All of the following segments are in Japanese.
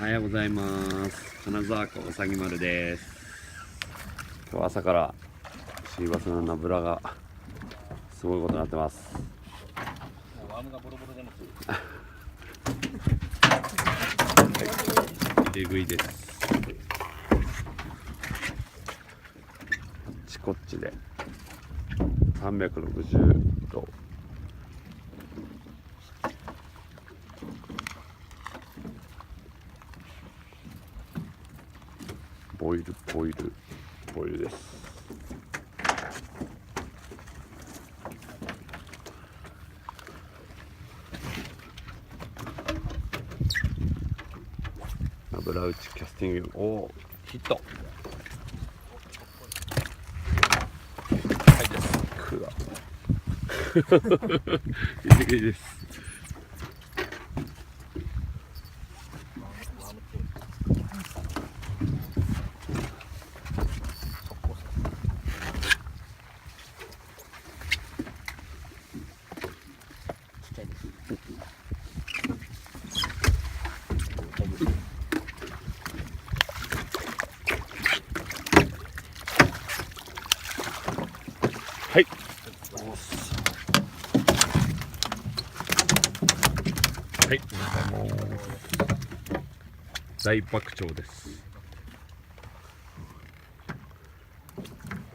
おはようございます。金沢港うさぎ丸です。今日は朝からシーバスのナブラがすごいことになってます。ワームがボロボロでも入れ食いです。あっちこっちで360度ボイルです。ナブラ撃ちキャスティング、おー、ヒット。はいです。くわいいです。はい。はい。大爆釣です。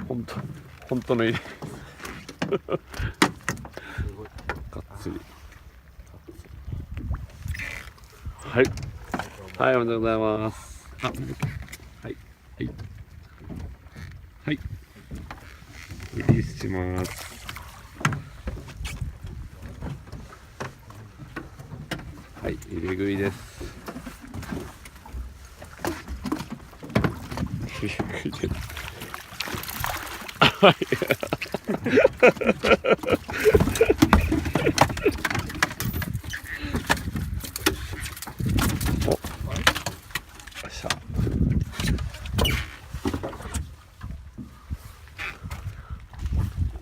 本当の入れ。がっつり。はい。はい、おめでとうございます。あ、はい。はい。はい。リリースします。はい、入れ食いです。入れ食いです。はい。お、よっしゃ。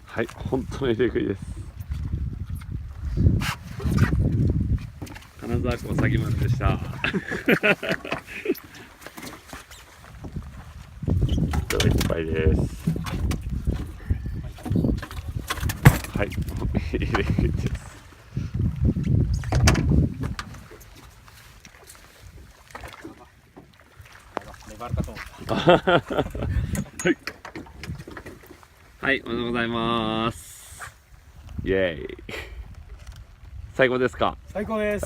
はい、本当の入れ食いです。金沢港うさぎ丸でした。いっぱいです。はい、入れ食いです。粘るかと思った。はい。はい、おはようございます。イエーイ。最高ですか？最高です。